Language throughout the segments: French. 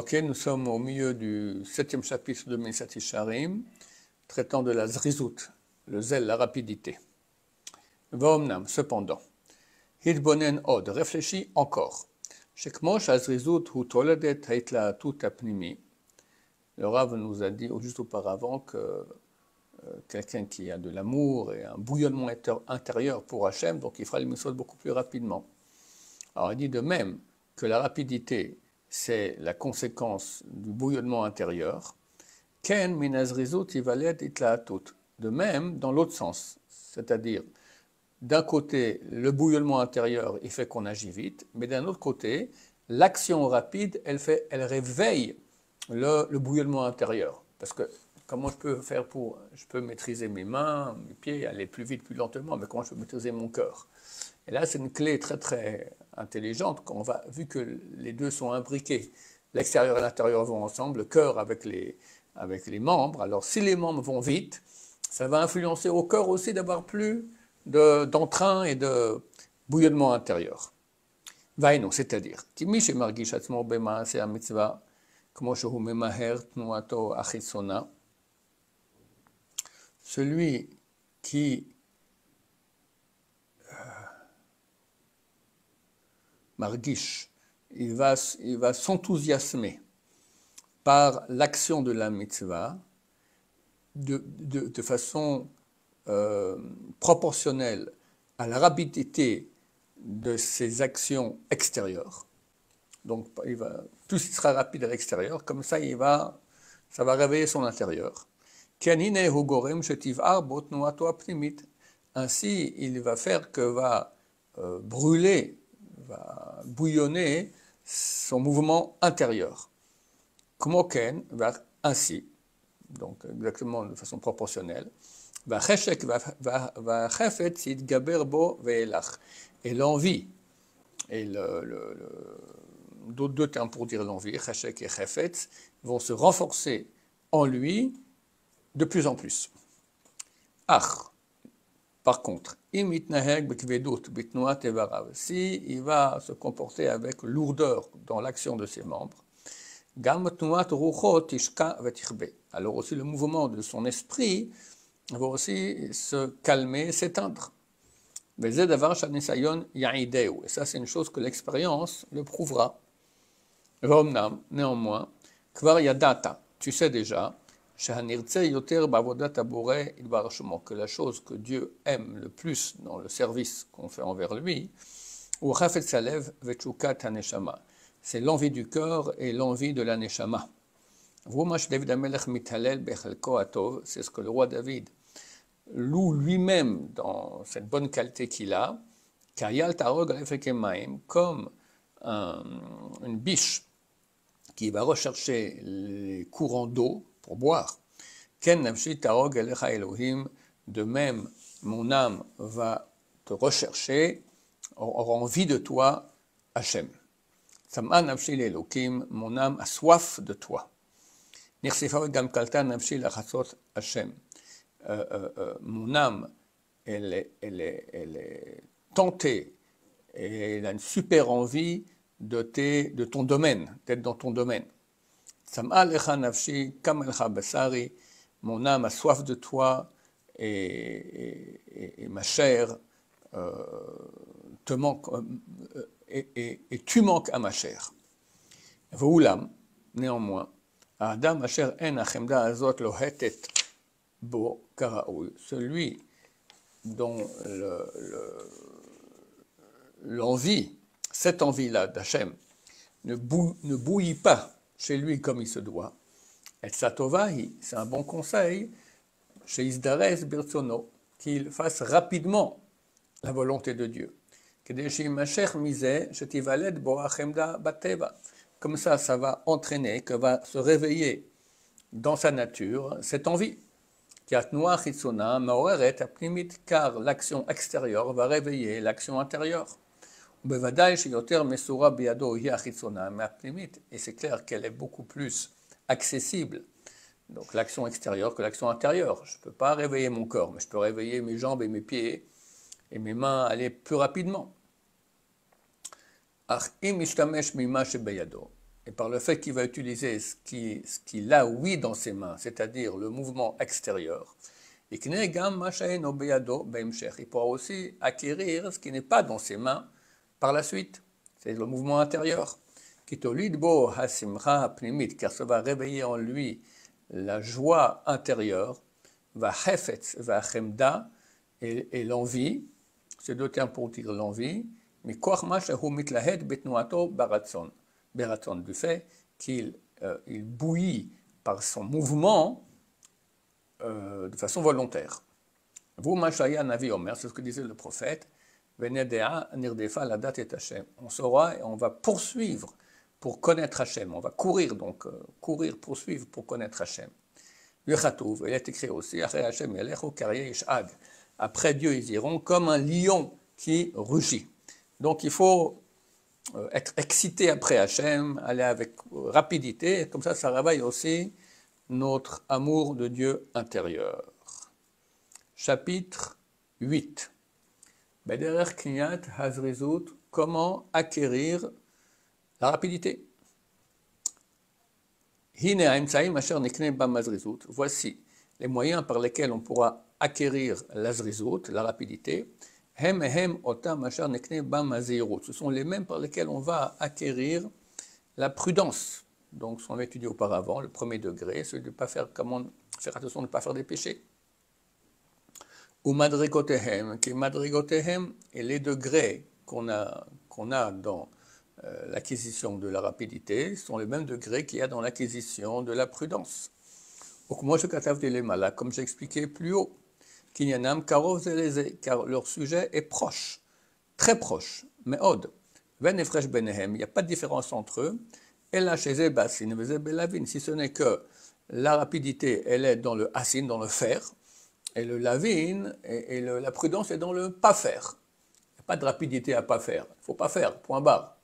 Ok, nous sommes au milieu du 7e chapitre de Mesat Yesharim, traitant de la zrizout, le zèle, la rapidité. Vaomnam, cependant, Hitbonen od, réfléchis encore. Shekmo shazrizout hu toledet haitlaatut apnimi. Le Rav nous a dit juste auparavant que quelqu'un qui a de l'amour et un bouillonnement intérieur pour Hachem, donc il fera les mitzvot beaucoup plus rapidement. Alors il dit de même que la rapidité, c'est la conséquence du bouillonnement intérieur. Ken minazrizut ivalet itlaatut. De même, dans l'autre sens, c'est-à-dire, d'un côté, le bouillonnement intérieur, il fait qu'on agit vite, mais d'un autre côté, l'action rapide, elle réveille le bouillonnement intérieur. Parce que comment je peux faire je peux maîtriser mes mains, mes pieds, aller plus vite, plus lentement, mais comment je peux maîtriser mon cœur? Et là, c'est une clé très très intelligente, vu que les deux sont imbriqués, l'extérieur et l'intérieur vont ensemble, le cœur avec les membres. Alors si les membres vont vite, ça va influencer au cœur aussi d'avoir plus d'entrain et de bouillonnement intérieur. Vaïno, c'est-à-dire, celui qui margish, il va s'enthousiasmer par l'action de la mitzvah de façon proportionnelle à la rapidité de ses actions extérieures. Donc, plus il sera rapide à l'extérieur, comme ça, ça va réveiller son intérieur. Ainsi, il va faire que va brûler, va bouillonner son mouvement intérieur. Ainsi, donc exactement de façon proportionnelle, et l'envie, et d'autres deux termes pour dire l'envie, cheshek et chefetz, vont se renforcer en lui de plus en plus. Par contre, si il va se comporter avec lourdeur dans l'action de ses membres, alors aussi le mouvement de son esprit va aussi se calmer, s'éteindre. Et ça, c'est une chose que l'expérience le prouvera. Néanmoins, tu sais déjà que la chose que Dieu aime le plus dans le service qu'on fait envers lui, c'est l'envie du cœur et l'envie de la neshama. C'est ce que le roi David loue lui-même dans cette bonne qualité qu'il a, comme une biche qui va rechercher les courants d'eau pour boire. De même, mon âme va te rechercher, aura envie de toi, Hachem. Mon âme a soif de toi. Mon âme, elle est tentée et elle a une super envie de ton domaine, d'être dans ton domaine. Mon âme a soif de toi et ma chair te manque, et tu manques à ma chair. V'oulam, néanmoins, Adam asher en achemda azot lohetet bo karaoui, celui dont l'envie, cette envie-là d'Hachem, ne bouillit pas chez lui comme il se doit. Et satovahi, c'est un bon conseil, chez Isdares Birtsono, qu'il fasse rapidement la volonté de Dieu. Comme ça va entraîner, que va se réveiller dans sa nature cette envie. Car l'action extérieure va réveiller l'action intérieure. Et c'est clair qu'elle est beaucoup plus accessible, donc l'action extérieure, que l'action intérieure. Je ne peux pas réveiller mon corps, mais je peux réveiller mes jambes et mes pieds et mes mains aller plus rapidement. et par le fait qu'il va utiliser ce qu'il a, oui, dans ses mains, c'est-à-dire le mouvement extérieur, il pourra aussi acquérir ce qui n'est pas dans ses mains par la suite, c'est le mouvement intérieur. Car ça va réveiller en lui la joie intérieure, et l'envie, c'est deux termes pour dire l'envie, mais du fait qu'il bouillit par son mouvement de façon volontaire. Vous, Mashaya Navi Omer, c'est ce que disait le prophète, on saura et on va poursuivre pour connaître Hachem. On va courir, donc, courir, poursuivre pour connaître Hachem. Il est écrit aussi, après Dieu, ils iront comme un lion qui rugit. Donc, il faut être excité après Hachem, aller avec rapidité, comme ça réveille aussi notre amour de Dieu intérieur. Chapitre 8. Bederer Kniat Hazrizut, comment acquérir la rapidité. Voici les moyens par lesquels on pourra acquérir l'azrizut, la rapidité. Ce sont les mêmes par lesquels on va acquérir la prudence. Donc, ce qu'on a étudié auparavant, le premier degré, c'est de ne pas faire, faire attention de ne pas faire des péchés. Ou madrigotehem, qui madrigotehem, et les degrés qu'on a dans l'acquisition de la rapidité sont les mêmes degrés qu'il y a dans l'acquisition de la prudence. Comme j'ai expliqué plus haut, car leur sujet est proche, très proche, mais od. Il n'y a pas de différence entre eux. Si ce n'est que la rapidité, elle est dans le asin, dans le faire, et le lavin, et la prudence est dans le pas faire. Il n'y a pas de rapidité à pas faire. Il ne faut pas faire, point barre.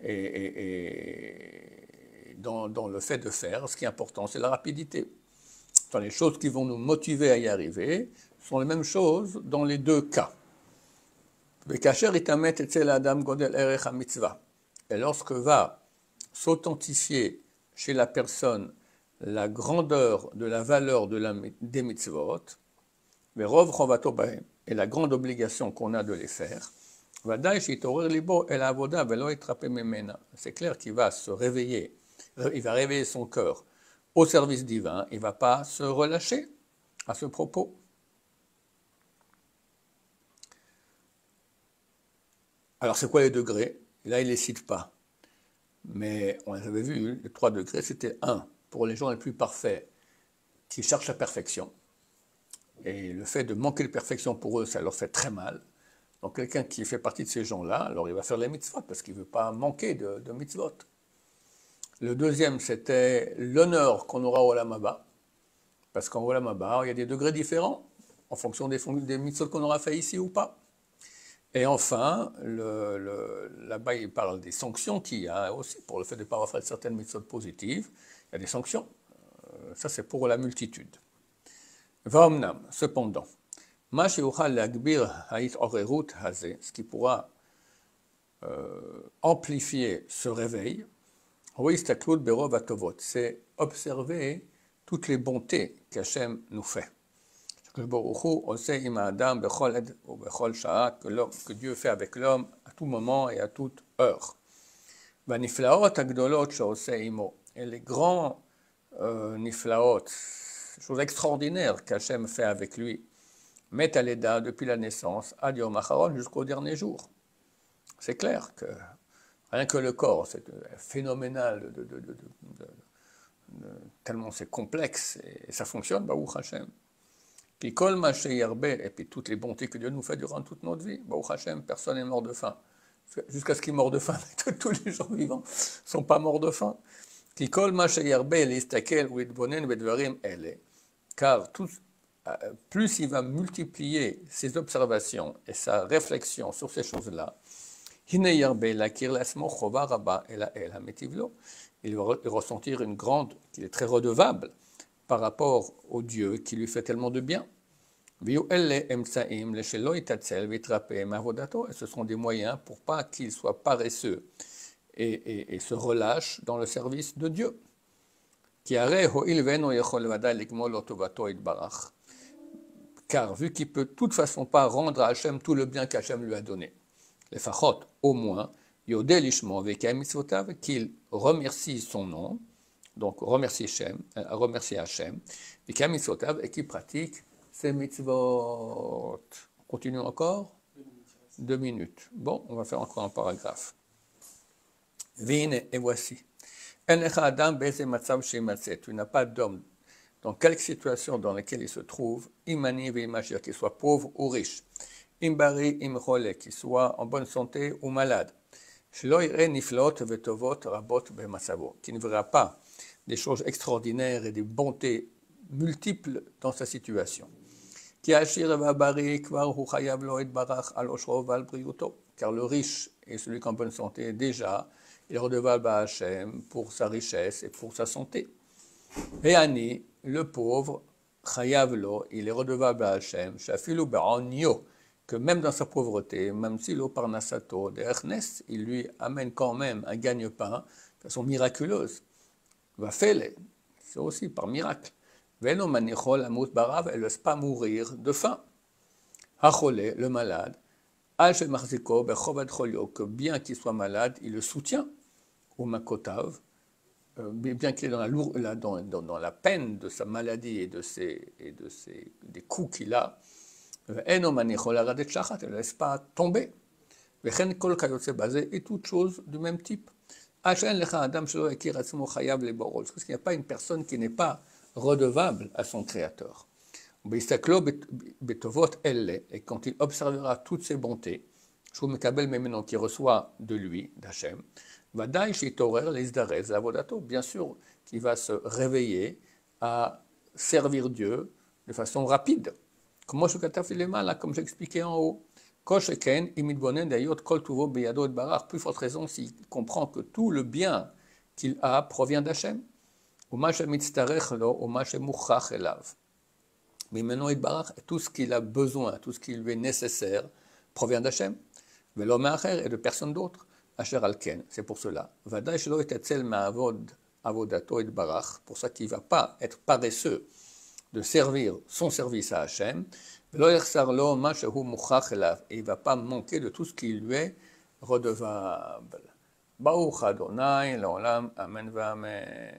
Et dans le fait de faire, ce qui est important, c'est la rapidité. Dans les choses qui vont nous motiver à y arriver sont les mêmes choses dans les deux cas. Et lorsque va s'authentifier chez la personne la grandeur de la valeur des mitzvot, et la grande obligation qu'on a de les faire, c'est clair qu'il va se réveiller, il va réveiller son cœur au service divin, il ne va pas se relâcher à ce propos. Alors c'est quoi les degrés? Là il ne les cite pas, mais on avait vu, les 3 degrés, c'était 1, pour les gens les plus parfaits, qui cherchent la perfection, et le fait de manquer de perfection pour eux, ça leur fait très mal. Donc quelqu'un qui fait partie de ces gens-là, alors il va faire les mitzvot, parce qu'il ne veut pas manquer de mitzvot. Le deuxième, c'était l'honneur qu'on aura au Olam Haba, parce qu'en Olam Haba, il y a des degrés différents, en fonction des mitzvot qu'on aura fait ici ou pas. Et enfin, là-bas, il parle des sanctions qu'il y a aussi, pour le fait de ne pas avoir fait certaines mitzvot positives, il y a des sanctions. Ça, c'est pour la multitude. Va'omnam, cependant, ce qui pourra amplifier ce réveil, c'est observer toutes les bontés qu'Hachem nous fait. Que Dieu fait avec l'homme à tout moment et à toute heure. Et les grands niflaot, choses extraordinaires qu'Hachem fait avec lui, met à l'éda depuis la naissance, ad yom acharon, jusqu'au dernier jour. C'est clair que rien que le corps, c'est phénoménal, tellement c'est complexe et ça fonctionne, Baruch Hashem. Puis kol ma sheyarbeh, et puis toutes les bontés que Dieu nous fait durant toute notre vie, Baruch Hashem, personne n'est mort de faim. Jusqu'à ce qu'il meure de faim, tous les gens vivants ne sont pas morts de faim. Puis kol ma sheyarbeh listakel ou itbonen bedvarim ele, car plus il va multiplier ses observations et sa réflexion sur ces choses-là, il va ressentir une grande, qu'il est très redevable par rapport au Dieu qui lui fait tellement de bien. Et ce sont des moyens pour pas qu'il soit paresseux et se relâche dans le service de Dieu. Car vu qu'il ne peut de toute façon pas rendre à Hachem tout le bien qu'Hachem lui a donné, les fachot, au moins, Yodel Ishmo Vekem Mitzvotav, qu'il remercie son nom, donc remercie Hachem, Vekem Mitzvotav, et qu'il pratique ses mitzvot. On continue encore 2 minutes. Bon, on va faire encore un paragraphe. Vine, et voici. Tu n'as pas d'homme dans quelque situation dans laquelle il se trouve, imani ve'imashir, qu'il soit pauvre ou riche, imbari imchole, qu'il soit en bonne santé ou malade, shelo yireh niflot vetovot rabot b'matzavo, qui ne verra pas des choses extraordinaires et des bontés multiples dans sa situation. Ki ashir v'abari kvar hu chayav lo itbarach al oshro v'al briyuto, car le riche et celui qui est en bonne santé déjà, il est redevable à Hachem pour sa richesse et pour sa santé. Et Ani, le pauvre, Chayav lo, il est redevable à Hachem, Shafilu be'onyo, que même dans sa pauvreté, même si lo parnasato de Echnes, il lui amène quand même un gagne-pain de façon miraculeuse. Va fele, c'est aussi par miracle. Veno manichol amut barav, elle ne laisse pas mourir de faim. Hachole, le malade, Al shemarziko bechobad cholio, que bien qu'il soit malade, il le soutient. Ou makotav, bien qu'il est dans la peine de sa maladie et des coups qu'il a, il ne laisse pas tomber. Et toutes choses du même type. Parce qu'il n'y a pas une personne qui n'est pas redevable à son Créateur. Et quand il observera toutes ces bontés, qui reçoit de lui, d'Hachem, bien sûr qu'il va se réveiller à servir Dieu de façon rapide. Comme j'expliquais en haut. Plus forte raison s'il comprend que tout le bien qu'il a provient d'Hachem. Mais maintenant, tout ce qu'il a besoin, tout ce qui lui est nécessaire, provient d'Hachem. Et de personne d'autre. C'est pour cela. Pour ça qu'il ne va pas être paresseux de servir son service à Hachem. Et il ne va pas manquer de tout ce qui lui est redevable. Baruch Adonai, l'olam, amen, amen.